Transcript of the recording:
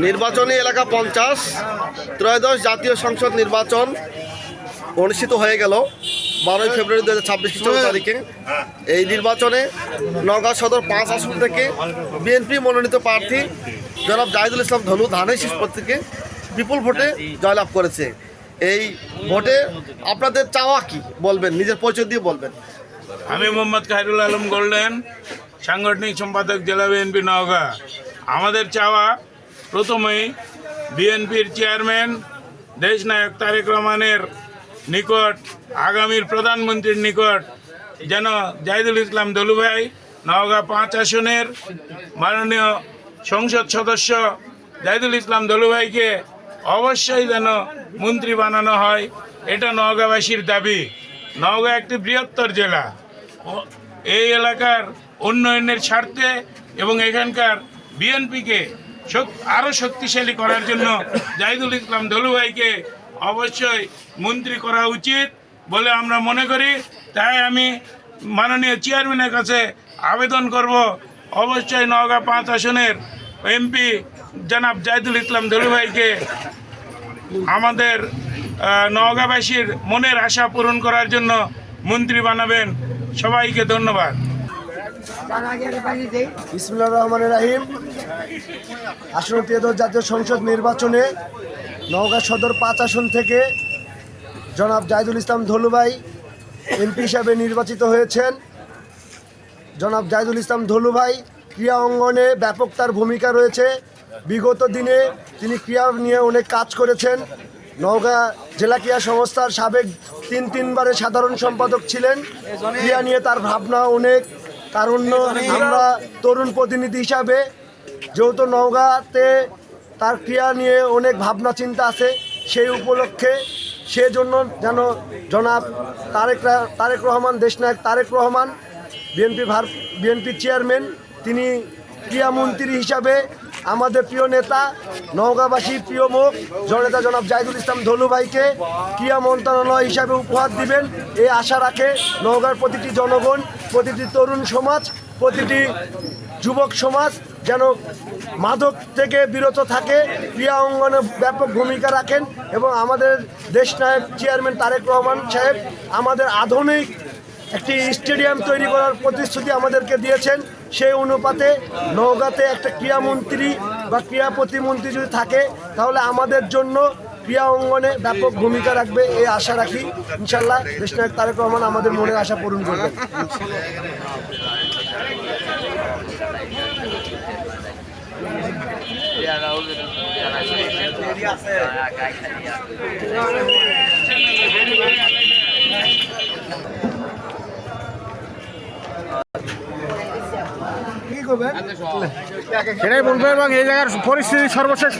নির্বাচনী এলাকা 50 ত্রয়োদশ জাতীয় সংসদ নির্বাচন অনুষ্ঠিত হয়ে গেল 12 ফেব্রুয়ারি 2026 খ্রিস্টাব্দ তারিখে। এই নির্বাচনে নওগাঁ সদর 5 আসন থেকে বিএনপি মনোনীত প্রার্থী জনাব জাহিদুল ইসলাম ধলু ধানের শীষ প্রতীকে বিপুল ভোটে জয়লাভ করেছে। এই ভোটে আপনাদের চাওয়া কি বলবেন, নিজের পরিচয় দিয়ে বলবেন। আমি মোহাম্মদ খায়রুল আলম গোল্ডেন, সাংগঠনিক সম্পাদক জেলা বিএনপি নওগাঁ। আমাদের চাওয়া প্রথমেই বিএনপির চেয়ারম্যান দেশনায়ক তারেক রহমানের নিকট, আগামীর প্রধানমন্ত্রীর নিকট যেন জাহিদুল ইসলাম ধলু ভাই নওগাঁ 5 আসনের মাননীয় সংসদ সদস্য জাহিদুল ইসলাম ধলু ভাইকে অবশ্যই যেন মন্ত্রী বানানো হয়, এটা নওগাঁবাসীর দাবি। নওগাঁ একটি বৃহত্তর জেলা, এই এলাকার উন্নয়নের স্বার্থে এবং এখানকার বিএনপিকে আরও শক্তিশালী করার জন্য জাহিদুল ইসলাম ধলু ভাইকে অবশ্যই মন্ত্রী করা উচিত বলে আমরা মনে করি। তাই আমি মাননীয় চেয়ারম্যানের কাছে আবেদন করব, অবশ্যই নওগাঁ 5 আসনের এমপি জনাব জাহিদুল ইসলাম ধলু ভাইকে আমাদের নওগাঁবাসীর মনের আশা পূরণ করার জন্য মন্ত্রী বানাবেন। সবাইকে ধন্যবাদ। বিসমিল্লাহির রহমানির রহিম। আসন্ন ত্রয়োদশ জাতীয় সংসদ নির্বাচনে নওগাঁ সদর 5 আসন থেকে জনাব জাহিদুল ইসলাম ধলু ভাই এমপি হিসাবে নির্বাচিত হয়েছেন। জনাব জাহিদুল ইসলাম ধলু ভাই ক্রীড়া অঙ্গনে ব্যাপক তার ভূমিকা রয়েছে। বিগত দিনে তিনি ক্রীড়া নিয়ে অনেক কাজ করেছেন। নওগাঁ জেলা ক্রীড়া সংস্থার সাবেক 3 বারের সাধারণ সম্পাদক ছিলেন। ক্রীড়া নিয়ে তার ভাবনা অনেক, কারণ আমরা তরুণ প্রতিনিধি হিসাবে যেহেতু নওগাঁতে তার ক্রীড়া নিয়ে অনেক ভাবনা চিন্তা আছে, সেই উপলক্ষে সেজন্য যেন জনাব তারেক রহমান, দেশনায়ক তারেক রহমান বিএনপি চেয়ারম্যান, তিনি ক্রীড়ামন্ত্রী হিসাবে আমাদের প্রিয় নেতা, নওগাঁবাসী প্রিয় মুখ জননেতা জনাব জাহিদুল ইসলাম ধলু ভাইকে ক্রীড়া মন্ত্রণালয় হিসাবে উপহার দিবেন, এই আশা রাখে নওগাঁর প্রতিটি জনগণ, প্রতিটি তরুণ সমাজ, প্রতিটি যুবক সমাজ যেন মাদক থেকে বিরত থাকে, ক্রীড়া অঙ্গনে ব্যাপক ভূমিকা রাখেন এবং আমাদের দেশনায়ক চেয়ারম্যান তারেক রহমান সাহেব আমাদের আধুনিক একটি স্টেডিয়াম তৈরি করার প্রতিশ্রুতি আমাদেরকে দিয়েছেন। সেই অনুপাতে নওগাঁতে একটা ক্রীড়ামন্ত্রী বা ক্রীড়া প্রতিমন্ত্রী যদি থাকে তাহলে আমাদের জন্য ক্রীড়া অঙ্গনে ব্যাপক ভূমিকা রাখবে, এই আশা রাখি। ইনশাল্লাহ দেশনায়ক তারেক রহমান আমাদের মনের আশা পূরণ করবেন। সেটাই বলবো এবং এই জায়গার পরিস্থিতি সর্বশেষ